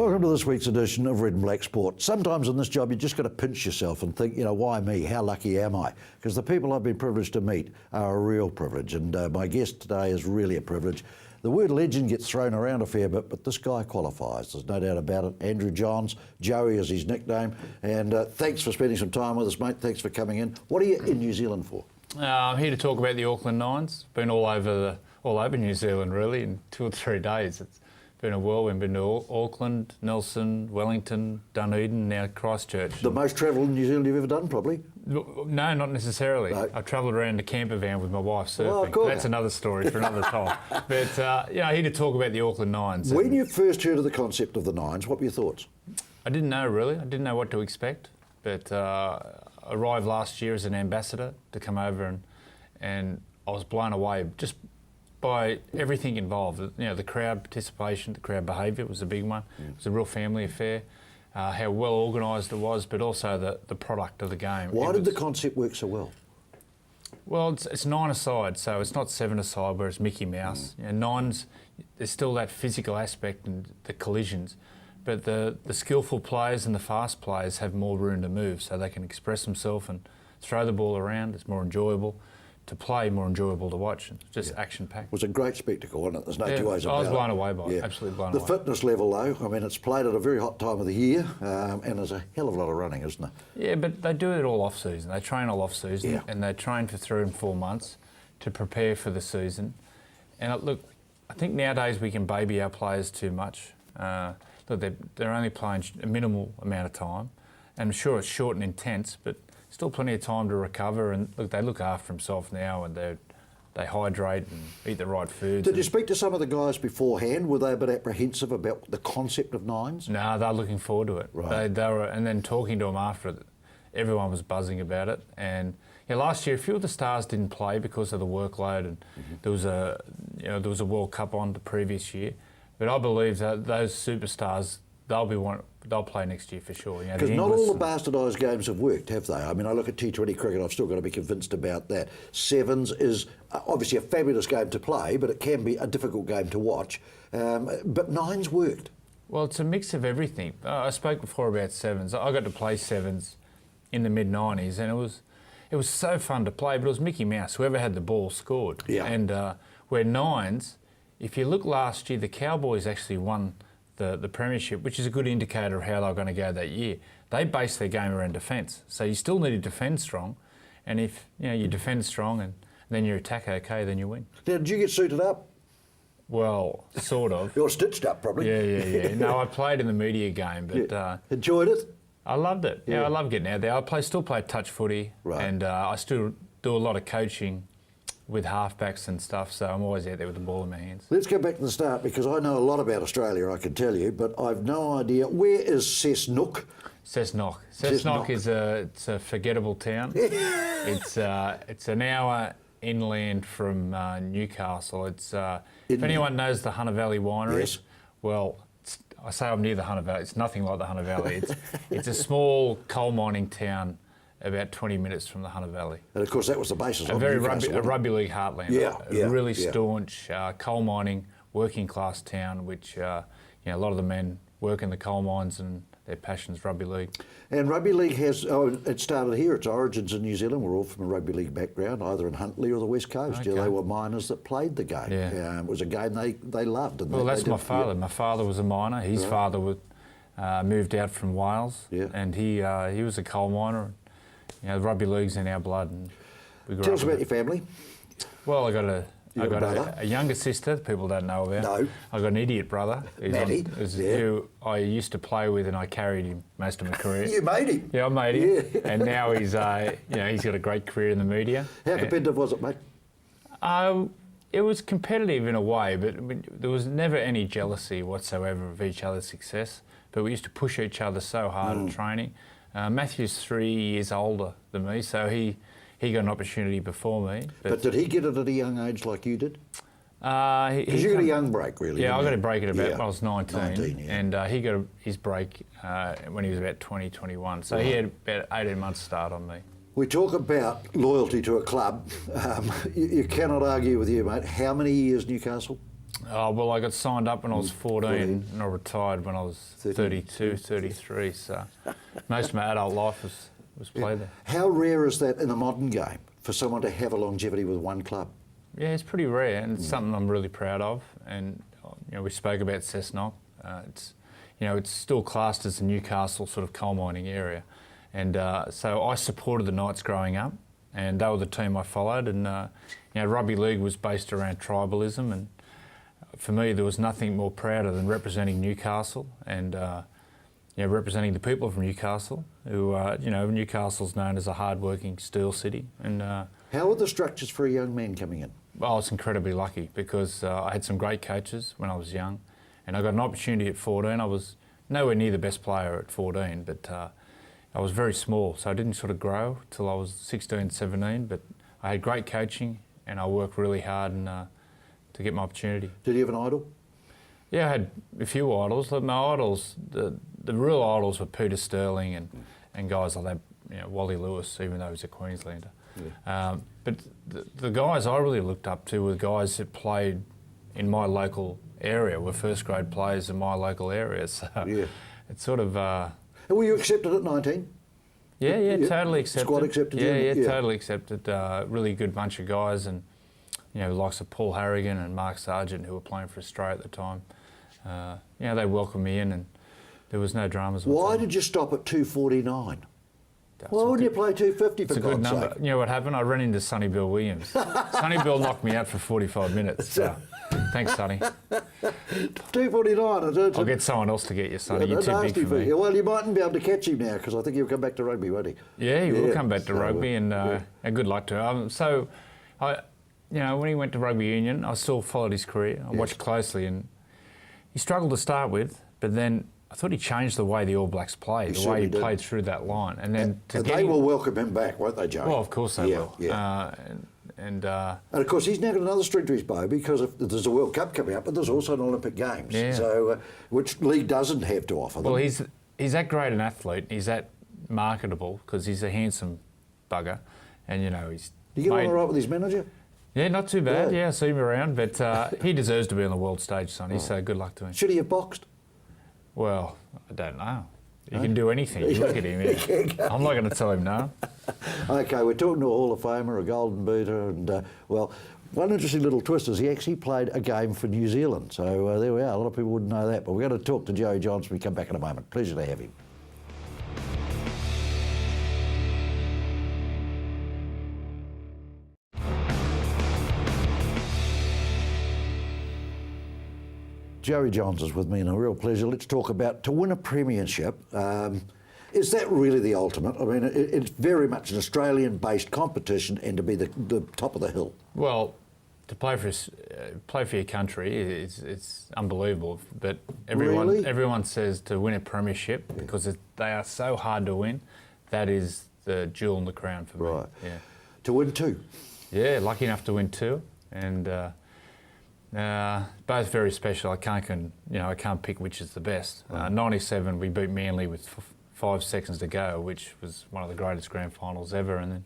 Welcome to this week's edition of Red and Black Sport. Sometimes in this job you just got to pinch yourself and think, why me? How lucky am I? Because the people I've been privileged to meet are a real privilege, and my guest today is really a privilege. The word legend gets thrown around a fair bit, but this guy qualifies, there's no doubt about it. Andrew Johns, Joey is his nickname, and thanks for spending some time with us, mate. Thanks for coming in. What are you in New Zealand for? I'm here to talk about the Auckland Nines. Been all over New Zealand really in 2 or 3 days. It's been a whirlwind. Been to Auckland, Nelson, Wellington, Dunedin, now Christchurch. The most travel in New Zealand you've ever done, probably? No, not necessarily. No. I travelled around the camper van with my wife surfing. Oh, cool. That's another story for another time. But here to talk about the Auckland Nines. When you first heard of the concept of the Nines, what were your thoughts? I didn't know really. I didn't know what to expect. But arrived last year as an ambassador to come over, and I was blown away just by everything involved. The crowd participation, the crowd behaviour was a big one. It was a real family affair. How well organised it was, but also the product of the game. Why did the concept work so well? Well, it's 9-a-side, so it's not 7-a-side where it's Mickey Mouse. Nines, there's still that physical aspect and the collisions, but the skillful players and the fast players have more room to move, so they can express themselves and throw the ball around. It's more enjoyable to play, more enjoyable to watch. It's just action-packed. It was a great spectacle, wasn't it? There's no two ways about it. I was blown away by it, absolutely blown away. The fitness level, though, I mean, it's played at a very hot time of the year, and there's a hell of a lot of running, isn't there? Yeah, but they do it all off-season. They train all off-season, and they train for 3 and 4 months to prepare for the season. And look, I think nowadays we can baby our players too much. Look, they're only playing a minimal amount of time, and I'm sure it's short and intense, but still plenty of time to recover. And look, they look after themselves now, and they hydrate and eat the right foods. Did you speak to some of the guys beforehand? Were they a bit apprehensive about the concept of Nines? No, they're looking forward to it. Right. They were, and then talking to them after it, everyone was buzzing about it. And last year a few of the stars didn't play because of the workload, and there was a World Cup on the previous year. But I believe that those superstars, they'll play next year for sure. Because not all the bastardised games have worked, have they? I mean, I look at T20 cricket, I've still got to be convinced about that. Sevens is obviously a fabulous game to play, but it can be a difficult game to watch. But Nines worked. Well, it's a mix of everything. I spoke before about sevens. I got to play sevens in the mid-90s, and it was so fun to play, but it was Mickey Mouse. Whoever had the ball scored. Yeah. And where Nines, if you look last year, the Cowboys actually won the premiership, which is a good indicator of how they're going to go that year. They base their game around defence, so you still need to defend strong, and if you defend strong and then you attack okay, then you win. Now, did you get suited up? Well, sort of. You're stitched up, probably. Yeah. No, I played in the media game, but enjoyed it? I loved it. Yeah, I love getting out there. I still play touch footy, and I still do a lot of coaching with halfbacks and stuff, so I'm always out there with the ball in my hands. Let's go back to the start, because I know a lot about Australia, I can tell you, but I've no idea. Where is Cessnock? Cessnock is it's a forgettable town. It's an hour inland from Newcastle. It's if anyone knows the Hunter Valley Winery, yes. Well, I say I'm near the Hunter Valley. It's nothing like the Hunter Valley. It's a small coal mining town about 20 minutes from the Hunter Valley. And of course that was the basis of a rugby league heartland. Yeah, a really staunch coal mining, working class town, which a lot of the men work in the coal mines and their passion's rugby league. And rugby league it started here, its origins in New Zealand. We're all from a rugby league background, either in Huntly or the West Coast. Okay. They were miners that played the game. Yeah. It was a game they loved. And that's my father. Yeah. My father was a miner. His father moved out from Wales, and he was a coal miner. The rugby league's in our blood. And we grew Tell up us about your family. Well, I got a younger sister that people don't know about. No. I got an idiot brother. Matty. Who I used to play with, and I carried him most of my career. You made him. Yeah, I made him. Yeah. And now he's got a great career in the media. How competitive was it, mate? It was competitive in a way, but there was never any jealousy whatsoever of each other's success. But we used to push each other so hard at training. Matthew's 3 years older than me, so he got an opportunity before me. But did he get it at a young age like you did? Because you got a young break, really. Yeah, I got a break at about when I was 19. Yeah. And he got his break when he was about 20, 21. So he had about 18 months start on me. We talk about loyalty to a club. You cannot argue with you, mate. How many years Newcastle? Oh, well, I got signed up when I was 14 and I retired when I was 32, 33. So most of my adult life was played there. How rare is that in a modern game for someone to have a longevity with one club? Yeah, it's pretty rare, and it's something I'm really proud of. And we spoke about Cessnock. It's still classed as a Newcastle sort of coal mining area, and so I supported the Knights growing up, and they were the team I followed. And rugby league was based around tribalism, and for me there was nothing more prouder than representing Newcastle and representing the people from Newcastle, who Newcastle's known as a hard-working steel city. And how were the structures for a young man coming in? I was incredibly lucky because I had some great coaches when I was young, and I got an opportunity at 14. I was nowhere near the best player at 14, but I was very small, so I didn't sort of grow till I was 16, 17, but I had great coaching and I worked really hard to get my opportunity. Did you have an idol? Yeah, I had a few idols. My idols, the real idols were Peter Sterling and guys like that, Wally Lewis, even though he was a Queenslander. Yeah. But the guys I really looked up to were guys that played in my local area, were first grade players in my local area. So it's sort of... And were you accepted at 19? Yeah, totally accepted. Squad accepted? Yeah, totally accepted. Really good bunch of guys, and the likes of Paul Harrigan and Mark Sargent, who were playing for Australia at the time. They welcomed me in, and there was no dramas. Why did you stop at 249? Why wouldn't you play 250 for God's sake? It's a good number. You know what happened? I ran into Sonny Bill Williams. Sonny Bill knocked me out for 45 minutes. So. Thanks, Sonny. 249. I'll get someone else to get you, Sonny. You're too big for me. Well, you mightn't be able to catch him now because I think he'll come back to rugby, won't he? Yeah, he will come back to rugby, and good luck to him. When he went to rugby union, I still followed his career. I watched closely, and he struggled to start with, but then I thought he changed the way the All Blacks played, the way he played through that line. And then they will welcome him back, won't they, Joe? Well, of course they will. Yeah. And of course, he's now got another string to his bow because there's a World Cup coming up, but there's also an Olympic Games, so which league doesn't have to offer them. Well, he's that great an athlete. He's that marketable because he's a handsome bugger, and he's. Do you get on all right with his manager? Yeah, not too bad. Yeah, I see him around, but he deserves to be on the world stage, Sonny. So good luck to him. Should he have boxed? Well, I don't know. He can do anything. You look at him. I'm not going to tell him no. Okay, we're talking to a Hall of Famer, a Golden Booter, and one interesting little twist is he actually played a game for New Zealand. So there we are. A lot of people wouldn't know that, but we're going to talk to Joey Johns when we come back in a moment. Pleasure to have him. Joey Johns is with me, and a real pleasure. Let's talk about to win a premiership. Is that really the ultimate? I mean, it's very much an Australian-based competition, and to be the top of the hill. Well, to play for your country, it's unbelievable. But everyone says to win a premiership because they are so hard to win. That is the jewel in the crown for me. Right. Yeah. To win two. Yeah, lucky enough to win two, and. Both very special. I can't pick which is the best. 97, we beat Manly with 5 seconds to go, which was one of the greatest grand finals ever. And then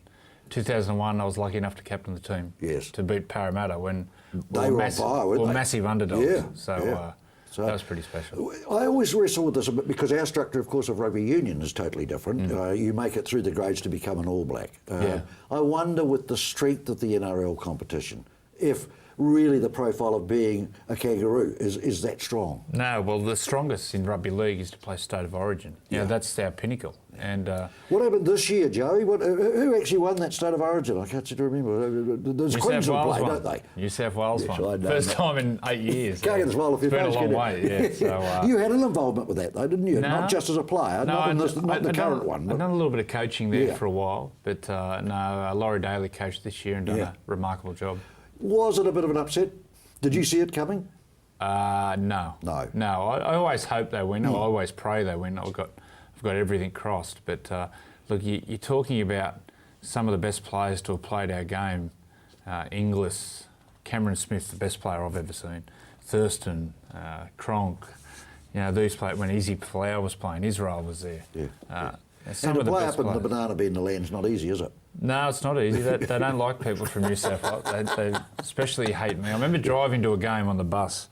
2001, I was lucky enough to captain the team. Yes. To beat Parramatta when they were on fire, weren't they? Massive underdogs. Yeah. So that was pretty special. I always wrestle with this a bit because our structure, of course, of rugby union is totally different. You make it through the grades to become an All Black. I wonder with the strength of the NRL competition, if really the profile of being a kangaroo is that strong. No, well, the strongest in rugby league is to play state of origin. That's our pinnacle. And what happened this year, Joey? Who actually won that state of origin? I can't seem to remember. There's Queensland play, don't they? New South Wales won. First time in 8 years. Can't get a smile if you've been a long way. Yeah. You had an involvement with that, though, didn't you? Not just as a player, not the current one. I've done a little bit of coaching there for a while, but Laurie Daly coached this year and done a remarkable job. Was it a bit of an upset? Did you see it coming? No. I always hope they win. I always pray they win. I've got everything crossed. But look, you're talking about some of the best players to have played our game. Inglis, Cameron Smith, the best player I've ever seen. Thurston, Cronk. These players. When Izzy Folau was playing, Israel was there. Some And of to the play best up in the players. banana bin the land's not easy, is it? No, it's not easy. They don't like people from New South Wales. They especially hate me. I remember driving to a game on the bus,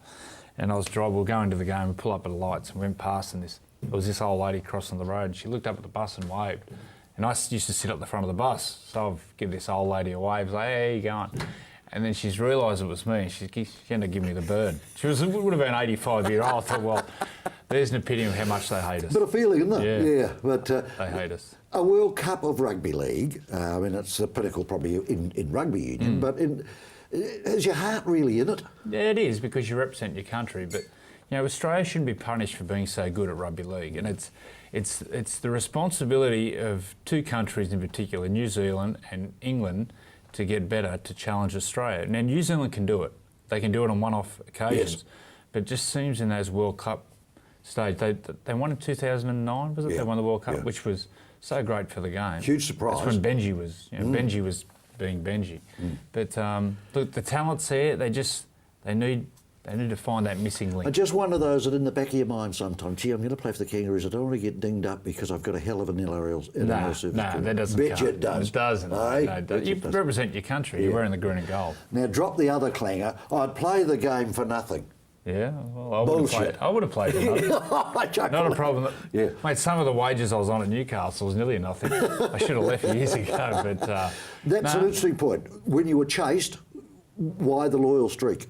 and we were going to the game, we pull up at the lights and went past, and there was this old lady crossing the road, and she looked up at the bus and waved. And I used to sit up the front of the bus, so I'd give this old lady a wave, like, hey, how you going? And then she's realised it was me, and she ended up giving me the bird. Would have been 85-year-old. I thought, well, there's an epitome of how much they hate us. Bit of feeling, isn't it? Yeah. But They hate us. a World Cup of Rugby League, I mean, it's the pinnacle probably in rugby union, but is your heart really in it? Yeah, it is, because you represent your country. But, you know, Australia shouldn't be punished for being so good at rugby league. And it's the responsibility of two countries in particular, New Zealand and England, to get better, to challenge Australia. Now, New Zealand can do it. They can do it on one-off occasions. Yes. But it just seems in those World Cup stage, they won in 2009, was it? Yeah. They won the World Cup, Yeah. which was so great for the game. Huge surprise. That's when Benji was, Benji was being Benji. But look, the talent's there. They need to find that missing link. And just one of those that in the back of your mind sometimes, gee, I'm going to play for the Kangaroos. I don't want to get dinged up because I've got a hell of an NRL service. No, that doesn't Bet count. you it does. It doesn't. Aye? No, it doesn't. Bet You it does. represent your country. You're wearing the green and gold. Now, drop the other clanger. I'd play the game for nothing. Yeah, well, Bullshit. I would have played for nothing. Not a problem. Yeah. Mate, some of the wages I was on at Newcastle was nearly nothing. I should have left years ago. But That's an interesting point. When you were chased, why the loyal streak?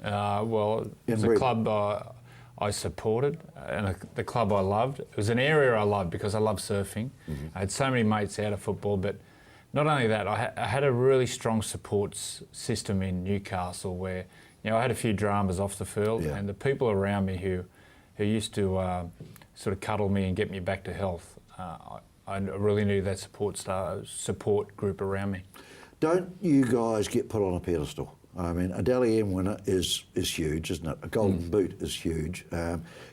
well, it was a Inbred. club I supported and the club I loved. It was an area I loved because I loved surfing. I had so many mates out of football, but not only that, I had a really strong support system in Newcastle where, you know, I had a few dramas off the field, Yeah. and the people around me who used to sort of cuddle me and get me back to health, I really needed that support group around me. Don't you guys get put on a pedestal? I mean, a Dally M winner is huge, isn't it? A golden boot is huge.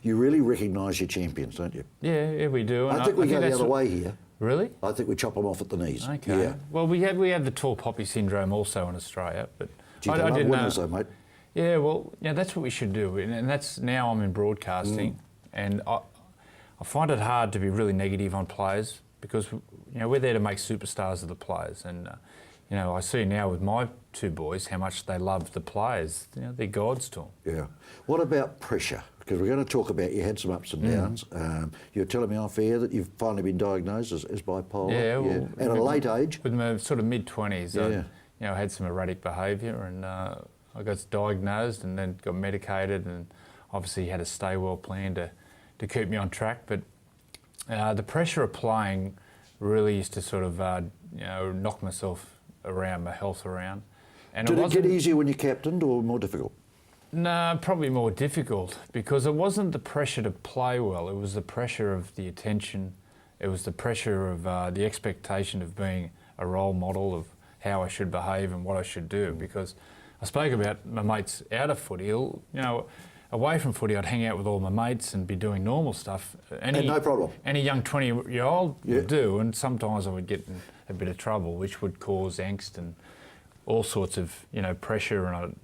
You really recognise your champions, don't you? Yeah, we do. And I think we go the that's other way here. Really? I think we chop them off at the knees. Okay. Yeah. Well, we have the tall poppy syndrome also in Australia, but Gee, they love didn't know. winners though, mate. Yeah, well, yeah, that's what we should do, and that's now I'm in broadcasting, and I find it hard to be really negative on players because, you know, we're there to make superstars of the players, and you know, I see now with my two boys how much they love the players. You know, they're gods to them. Yeah. What about pressure? Because we're going to talk about, you had some ups and downs. You were telling me off air that you've finally been diagnosed as bipolar. Yeah, well, At a late age. With my sort of mid-20s, Yeah. I had some erratic behaviour, and I got diagnosed and then got medicated, and obviously had a stay well plan to keep me on track. But the pressure of playing really used to sort of knock myself around, my health around. And Did it get wasn't- easier when you captained or more difficult? No, probably more difficult because it wasn't the pressure to play well. It was the pressure of the attention. It was the pressure of the expectation of being a role model of how I should behave and what I should do. Because I spoke about my mates out of footy. You know, away from footy, I'd hang out with all my mates and be doing normal stuff. And no problem. Any young 20-year-old Yeah. would do, and sometimes I would get in a bit of trouble, which would cause angst and all sorts of, you know, pressure and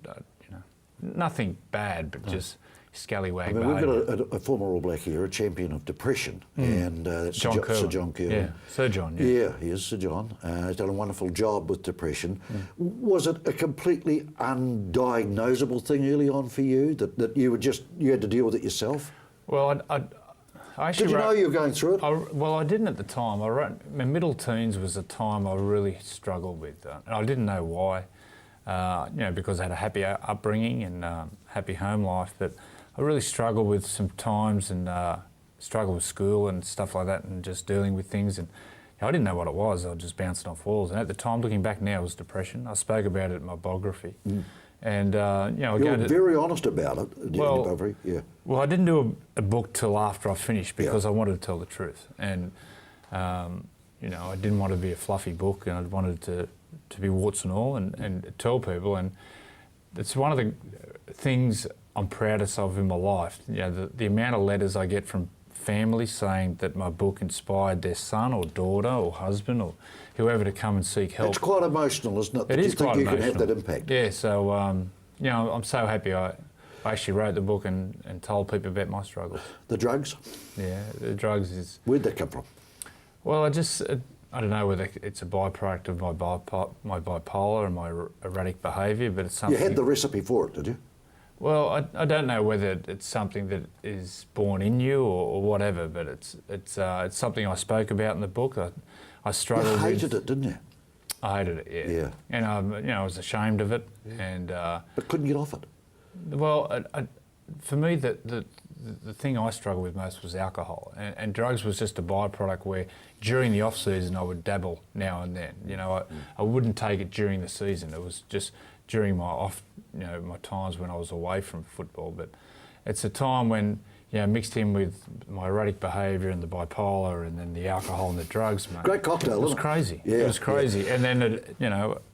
nothing bad, but just scallywag I mean, behaviour. we've got a former All Black here, a champion of depression, and that's John Sir Curlin. John Curlin. Yeah, Sir John, yeah. Yeah, he is Sir John. He's done a wonderful job with depression. Was it a completely undiagnosable thing early on for you that you had to deal with it yourself? Well, I actually Did you know wrote- you were going through it? Well, I didn't at the time. I wrote my middle teens was a time I really struggled with, and I didn't know why. Because I had a happy upbringing and happy home life, but I really struggled with some times and struggled with school and stuff like that, and just dealing with things. And I didn't know what it was. I was just bouncing off walls. And at the time, looking back now, it was depression. I spoke about it in my biography. And You're very honest about it. in your biography. Yeah. Well, I didn't do a book till after I finished because I wanted to tell the truth, and I didn't want to be a fluffy book, and I wanted to be warts and all, and tell people. And it's one of the things I'm proudest of in my life. You know, the amount of letters I get from families saying that my book inspired their son or daughter or husband or whoever to come and seek help. It's quite emotional, isn't it? It is quite you think you emotional. can have that impact. Yeah, so I'm so happy I actually wrote the book and told people about my struggles. The drugs, Yeah, the drugs is... where'd that come from? Well, I don't know whether it's a byproduct of my bipolar and my erratic behaviour, but it's something. You had the recipe for it, did you? Well, I don't know whether it's something that is born in you or whatever, but it's something I spoke about in the book. I struggled. You hated it, didn't you? I hated it, yeah. Yeah. And I was ashamed of it, and But couldn't get off it. well, for me, the thing I struggled with most was alcohol, and drugs was just a byproduct where during the off season I would dabble now and then. I wouldn't take it during the season. It was just during my my times when I was away from football. But it's a time when, mixed in with my erratic behaviour and the bipolar and then the alcohol and the drugs, mate. Great cocktail, It was wasn't it? crazy. Yeah, It was crazy. yeah. And then,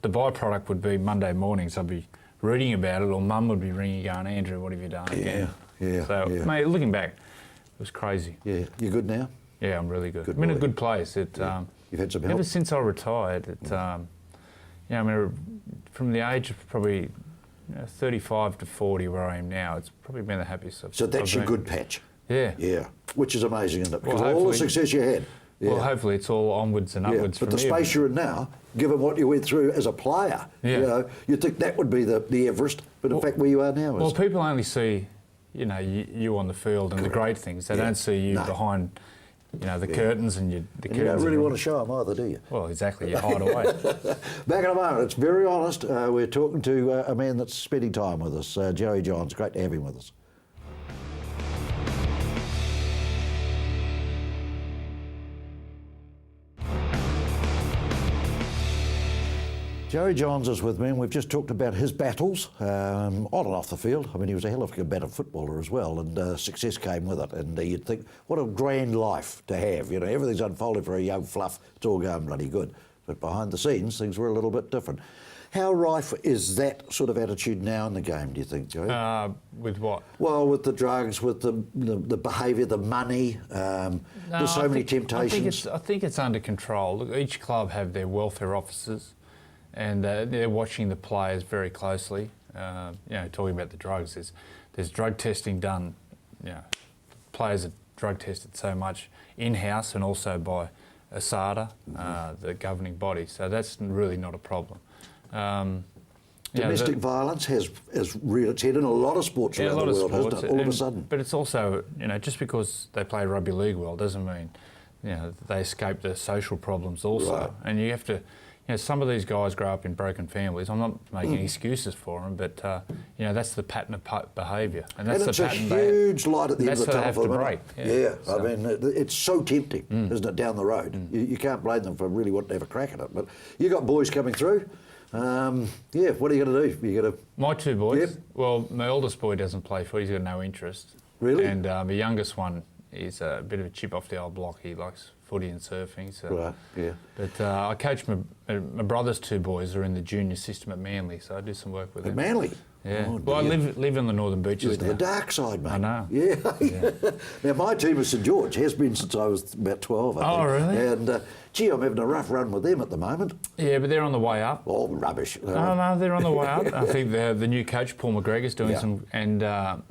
the byproduct would be Monday mornings I'd be reading about it, or Mum would be ringing going, Andrew, what have you done again? Yeah, So, yeah. mate, looking back, it was crazy. Yeah. You good now? Yeah, I'm really good. Good I'm in a boy. good place. You've had some help? Ever since I retired, from the age of probably 35 to 40 where I am now, it's probably been the happiest I've So that's I've your been. good patch. Yeah. Yeah. Which is amazing, isn't it? Because Well, all the hopefully- success you had. Yeah. Well, hopefully it's all onwards and Yeah, upwards but from the here. space you're in now, given what you went through as a player, Yeah. you'd think that would be the Everest, but in fact where you are now is... Well, people only see, you on the field and the great things. They don't see you No. behind, the curtains and the and curtains. you don't really are- want to show them either, do you? Well, exactly. You hide away. Back in a moment. It's very honest. We're talking to a man that's spending time with us, Joey Johns. Great to have him with us. Joey Johns is with me, and we've just talked about his battles on and off the field. I mean, he was a hell of a better footballer as well, and success came with it. And you'd think, what a grand life to have. Everything's unfolded for a young fluff. It's all going bloody good. But behind the scenes, things were a little bit different. How rife is that sort of attitude now in the game, do you think, Joey? With what? Well, with the drugs, with the behaviour, the money, there's so many temptations. I think it's under control. Look, each club have their welfare officers, and they're watching the players very closely. Talking about the drugs, there's drug testing done. Players are drug tested so much in-house and also by ASADA, the governing body. So that's really not a problem. Domestic violence has reared its head in a lot of sports around the world, hasn't it? All of a sudden. But it's also, just because they play rugby league well doesn't mean, they escape the social problems also. Right. And you have to, some of these guys grow up in broken families. I'm not making excuses for them, but that's the pattern of behaviour, and that's it's the a pattern huge light at the end of the tunnel have for to them. break. Yeah, So- I mean, it's so tempting, isn't it, down the road? You can't blame them for really wanting to have a crack at it. But you got boys coming through. What are you going to do? You got to. My two boys. Yep. Well, my oldest boy doesn't play footy. He's got no interest. Really? And my youngest one is a bit of a chip off the old block. He likes footy and surfing. So. Right. Yeah. But I coach my brother's two boys are in the junior system at Manly, so I do some work with At them. Manly. Yeah. Oh, Well, I dear. live in the northern You're beaches to now. the dark side, mate. I know. Yeah. Yeah. Now, my team is St George, has been since I was about 12, I think. Oh, really? And, I'm having a rough run with them at the moment. Yeah, but they're on the way up. Oh, rubbish. No, they're on the way up. I think the new coach, Paul McGregor's doing Yeah. some... And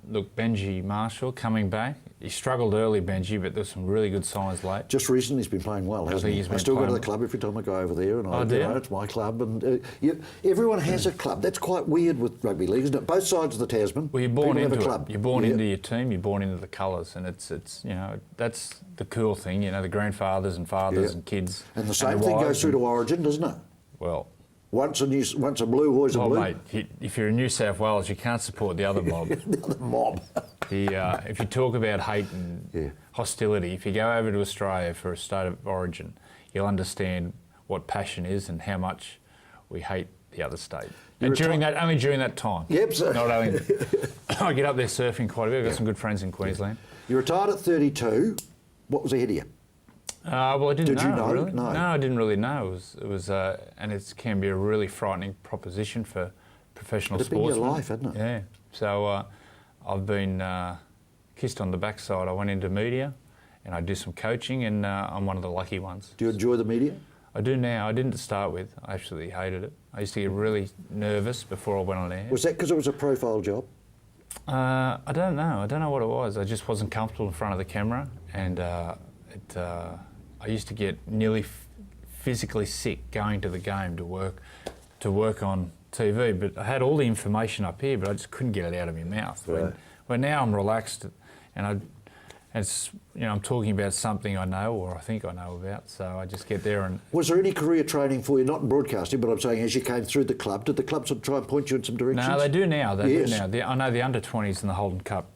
look, Benji Marshall coming back. He struggled early, Benji, but there's some really good signs late. Just recently he's been playing well, hasn't think he? he's I been still go to playing- the club every time I go over there, and Oh, do you? it's my club. And everyone has a club. That's quite weird with rugby league, isn't it? Both sides of the Tasman. Well, you're born people into have a it. club. You're born Yeah. into your team. You're born into the colours, and it's that's the cool thing. The grandfathers and fathers Yeah. and kids. And the same the thing goes wives through and- to Origin, doesn't it? Well, Once a blue, always a well, blue. mate, if you're in New South Wales, you can't support the other mob. The other mob. If you talk about hate and Yeah. hostility, if you go over to Australia for a state of origin, you'll understand what passion is and how much we hate the other state. You're And only during that time. Yep, so- Not only I get up there surfing quite a bit. I've got some good friends in Queensland. You retired at 32. What was ahead of you? Well, I didn't Did know. you know? Really. No. I didn't really know. It was, and it can be a really frightening proposition for professional It'd been your sportsmen. life, hadn't it? Yeah. So I've been kissed on the backside. I went into media, and I do some coaching, and I'm one of the lucky ones. Do you enjoy the media? I do now. I didn't to start with. I absolutely hated it. I used to get really nervous before I went on air. Was that because it was a profile job? I don't know. I don't know what it was. I just wasn't comfortable in front of the camera, and I used to get nearly physically sick going to the game to work on TV. But I had all the information up here, but I just couldn't get it out of my mouth. Right. When now I'm relaxed, and I'm talking about something I know or I think I know about, so I just get there and... Was there any career training for you, not in broadcasting, but I'm saying as you came through the club, did the club sort of try and point you in some directions? No, they do now. Yes. I know the under-20s in the Holden Cup.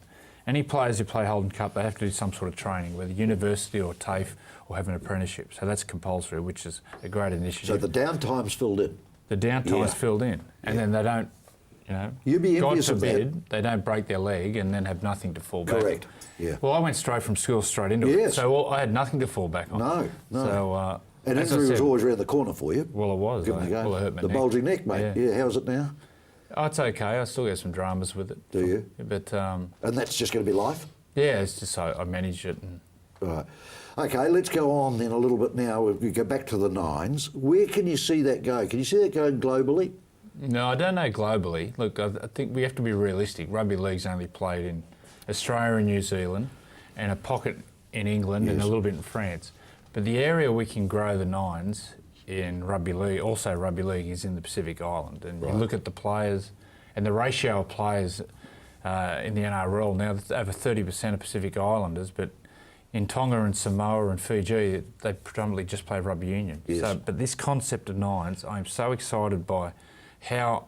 Any players who play Holden Cup, they have to do some sort of training, whether university or TAFE or have an apprenticeship. So that's compulsory, which is a great initiative. So the downtime's filled in? The downtime's filled in. And then they don't, You'd be God envious of forbid, that. they don't break their leg and then have nothing to fall back on. Correct, yeah. Well, I went straight from school straight into it. So I had nothing to fall back on. No. So, and injury was always around the corner for you. Well, it was. Give it a go. Well, it hurt my the neck. bulging neck, mate. Yeah, how's it now? Oh, it's okay. I still get some dramas with it. Do you? But and that's just going to be life? Yeah, it's just I manage it. And Right. Okay, let's go on then a little bit now. We go back to the nines. Where can you see that go? Can you see that going globally? No, I don't know globally. Look, I think we have to be realistic. Rugby league's only played in Australia and New Zealand and a pocket in England and a little bit in France. But the area we can grow the nines in rugby league, also rugby league, is in the Pacific Island. And you look at the players and the ratio of players in the NRL now, it's over 30% of Pacific Islanders, but in Tonga and Samoa and Fiji, they predominantly just play rugby union. Yes. So, but this concept of nines, I'm so excited by how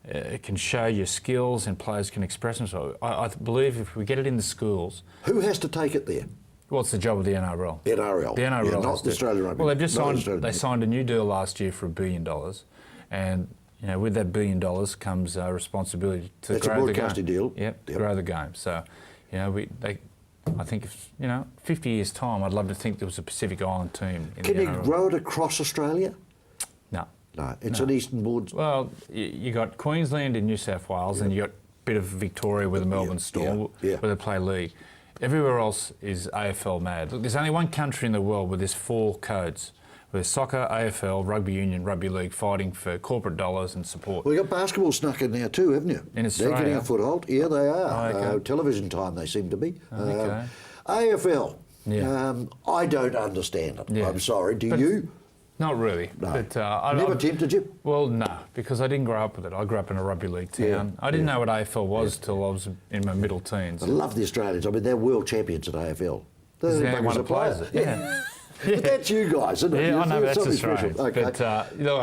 it can show your skills and players can express themselves. I believe if we get it in the schools... Who has to take it there? What's the job of the NRL? NRL. The NRL. Yeah, not the Australian Rugby. Well, they signed a new deal last year for $1 billion, and with that $1 billion comes responsibility to That's grow a the game. broadcasting deal. Yep, grow the game. So, I think if 50 years' time, I'd love to think there was a Pacific Island team in Can the you NRL. grow it across Australia? No. No, it's an eastern board. Well, you got Queensland and New South Wales, and you got a bit of Victoria with the Melbourne Storm, where they play league. Everywhere else is AFL mad. Look, there's only one country in the world where there's 4 codes. Where there's soccer, AFL, rugby union, rugby league fighting for corporate dollars and support. Well, you've got basketball snuck in now too, haven't you? In Australia. They're getting a foothold. Yeah, they are. Oh, okay. Television time, they seem to be. Okay. AFL. Yeah. I don't understand it. Yeah. I'm sorry. Do But you? Not really. No. But, Never tempted you? Well, no, because I didn't grow up with it. I grew up in a rugby league town. Yeah. I didn't know what AFL was till I was in my middle teens. I love the Australians. I mean, they're world champions at AFL. They're Is the there buggers one that that play plays it. it? Yeah. But that's you guys, isn't it? Yeah, I know, You're that's something Australian. special. Okay. But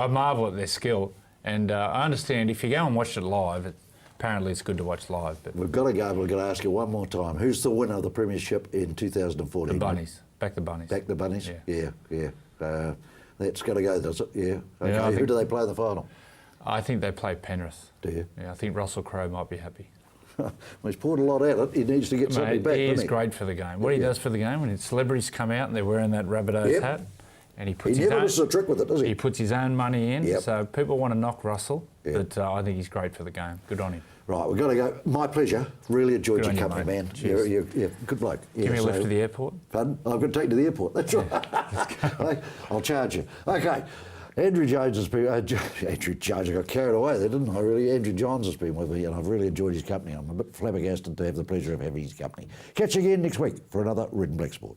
I marvel at their skill. And I understand if you go and watch it live, apparently it's good to watch live. But We've got to go. We're going to ask you one more time. Who's the winner of the premiership in 2014? the Bunnies. Back the Bunnies. Back the Bunnies? Yeah. Yeah. That's got to go, does it? Yeah. Okay. Yeah, Who do they play in the final? I think they play Penrith. Do you? Yeah, I think Russell Crowe might be happy. Well, he's poured a lot at it. He needs to get something Mate, back, he doesn't is he? great for the game. What he does for the game, when celebrities come out and they're wearing that Rabbitohs hat, and he puts He his never own, misses a trick with it, does he? He puts his own money in. Yep. So people want to knock Russell, Yep. but I think he's great for the game. Good on him. Right, we've got to go. My pleasure. Really enjoyed Good your on you, company, mate. man. Cheers. You're good bloke. Yeah, Give me a lift to the airport. Pardon? I'm going to take you to the airport. That's right. I'll charge you. Okay. Andrew Jones has been... Andrew Jones, I got carried away there, didn't I? Really, Andrew Johns has been with me, and I've really enjoyed his company. I'm a bit flabbergasted to have the pleasure of having his company. Catch you again next week for another Red and Black Sport.